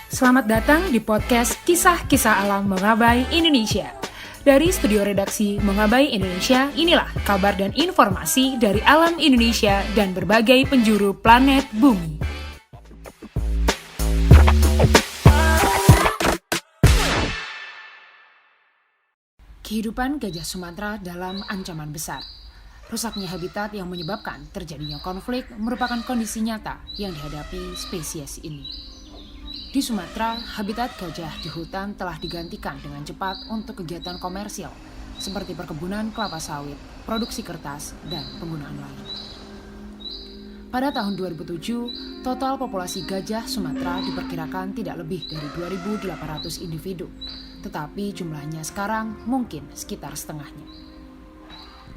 Selamat datang di podcast Kisah-Kisah Alam Mongabai Indonesia. Dari studio redaksi Mongabai Indonesia, inilah kabar dan informasi dari alam Indonesia dan berbagai penjuru planet bumi. Kehidupan gajah Sumatera dalam ancaman besar. Rusaknya habitat yang menyebabkan terjadinya konflik merupakan kondisi nyata yang dihadapi spesies ini. Di Sumatera, habitat gajah di hutan telah digantikan dengan cepat untuk kegiatan komersial, seperti perkebunan kelapa sawit, produksi kertas, dan penggunaan lain. Pada tahun 2007, total populasi gajah Sumatera diperkirakan tidak lebih dari 2.800 individu, tetapi jumlahnya sekarang mungkin sekitar setengahnya.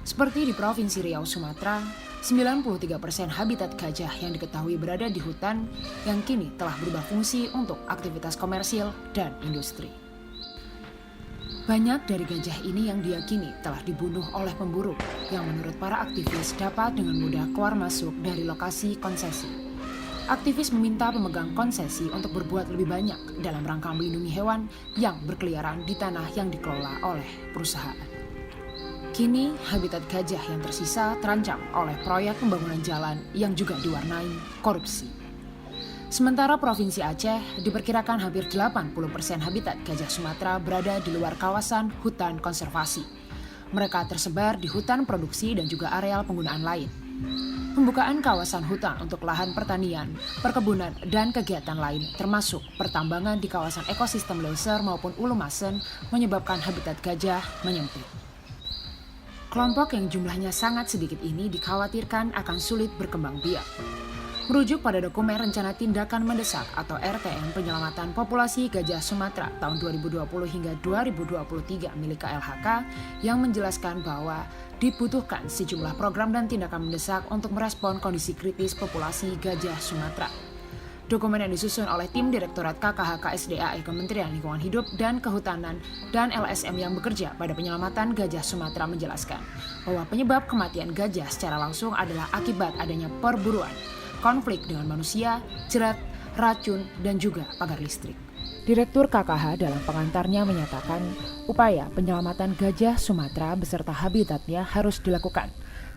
Seperti di Provinsi Riau, Sumatera, 93% habitat gajah yang diketahui berada di hutan yang kini telah berubah fungsi untuk aktivitas komersil dan industri. Banyak dari gajah ini yang diyakini telah dibunuh oleh pemburu yang menurut para aktivis dapat dengan mudah keluar masuk dari lokasi konsesi. Aktivis meminta pemegang konsesi untuk berbuat lebih banyak dalam rangka melindungi hewan yang berkeliaran di tanah yang dikelola oleh perusahaan. Kini, habitat gajah yang tersisa terancam oleh proyek pembangunan jalan yang juga diwarnai korupsi. Sementara Provinsi Aceh diperkirakan hampir 80% habitat gajah Sumatera berada di luar kawasan hutan konservasi. Mereka tersebar di hutan produksi dan juga areal penggunaan lain. Pembukaan kawasan hutan untuk lahan pertanian, perkebunan, dan kegiatan lain termasuk pertambangan di kawasan ekosistem Leuser maupun Ulumasen menyebabkan habitat gajah menyempit. Kelompok yang jumlahnya sangat sedikit ini dikhawatirkan akan sulit berkembang biak. Merujuk pada dokumen Rencana Tindakan Mendesak atau RTM Penyelamatan Populasi Gajah Sumatera tahun 2020 hingga 2023 milik KLHK yang menjelaskan bahwa dibutuhkan sejumlah program dan tindakan mendesak untuk merespon kondisi kritis populasi gajah Sumatera. Dokumen yang disusun oleh tim Direktorat KKH KSDAE Kementerian Lingkungan Hidup dan Kehutanan dan LSM yang bekerja pada penyelamatan gajah Sumatera menjelaskan bahwa penyebab kematian gajah secara langsung adalah akibat adanya perburuan, konflik dengan manusia, jerat, racun, dan juga pagar listrik. Direktur KKH dalam pengantarnya menyatakan upaya penyelamatan gajah Sumatera beserta habitatnya harus dilakukan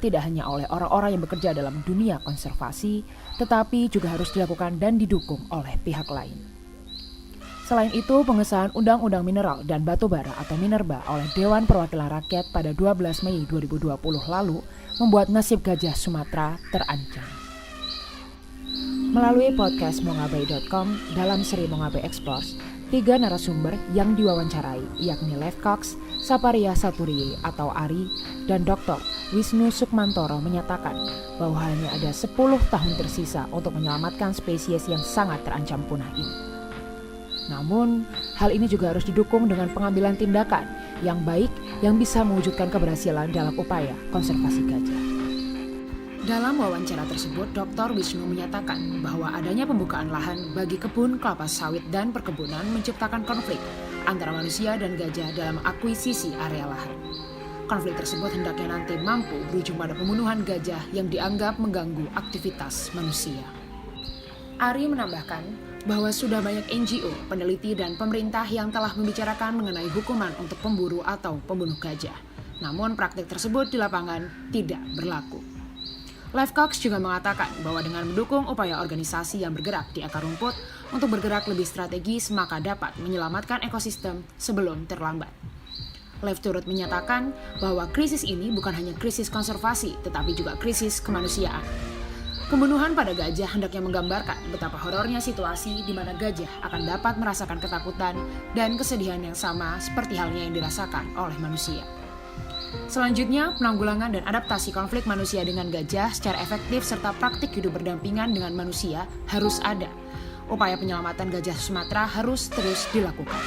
tidak hanya oleh orang-orang yang bekerja dalam dunia konservasi, tetapi juga harus dilakukan dan didukung oleh pihak lain. Selain itu, pengesahan Undang-Undang Mineral dan Batubara atau Minerba oleh Dewan Perwakilan Rakyat pada 12 Mei 2020 lalu membuat nasib gajah Sumatera terancam. Melalui podcast mongabai.com dalam seri Mongabai Explores, 3 narasumber yang diwawancarai yakni Lev Cox, Saparia Saturiye atau Ari, dan Dr. Wisnu Sukmantoro menyatakan bahwa hanya ada 10 tahun tersisa untuk menyelamatkan spesies yang sangat terancam punah ini. Namun, hal ini juga harus didukung dengan pengambilan tindakan yang baik yang bisa mewujudkan keberhasilan dalam upaya konservasi gajah. Dalam wawancara tersebut, Dr. Wisnu menyatakan bahwa adanya pembukaan lahan bagi kebun kelapa sawit dan perkebunan menciptakan konflik antara manusia dan gajah dalam akuisisi area lahan. Konflik tersebut hendaknya nanti mampu berujung pada pembunuhan gajah yang dianggap mengganggu aktivitas manusia. Ari menambahkan bahwa sudah banyak NGO, peneliti, dan pemerintah yang telah membicarakan mengenai hukuman untuk pemburu atau pembunuh gajah. Namun praktik tersebut di lapangan tidak berlaku. Lev Cox juga mengatakan bahwa dengan mendukung upaya organisasi yang bergerak di akar rumput untuk bergerak lebih strategis maka dapat menyelamatkan ekosistem sebelum terlambat. Lev turut menyatakan bahwa krisis ini bukan hanya krisis konservasi tetapi juga krisis kemanusiaan. Pembunuhan pada gajah hendaknya menggambarkan betapa horornya situasi di mana gajah akan dapat merasakan ketakutan dan kesedihan yang sama seperti halnya yang dirasakan oleh manusia. Selanjutnya, penanggulangan dan adaptasi konflik manusia dengan gajah secara efektif serta praktik hidup berdampingan dengan manusia harus ada. Upaya penyelamatan gajah Sumatera harus terus dilakukan.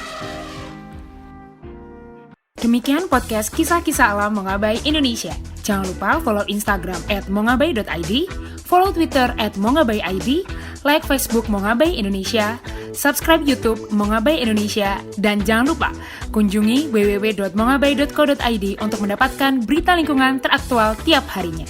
Demikian podcast Kisah-Kisah Alam Mongabai Indonesia. Jangan lupa follow Instagram @mongabai.id, follow Twitter @mongabai.id, like Facebook Mongabai Indonesia, subscribe YouTube Mongabai Indonesia, dan jangan lupa kunjungi www.mongabai.co.id untuk mendapatkan berita lingkungan teraktual tiap harinya.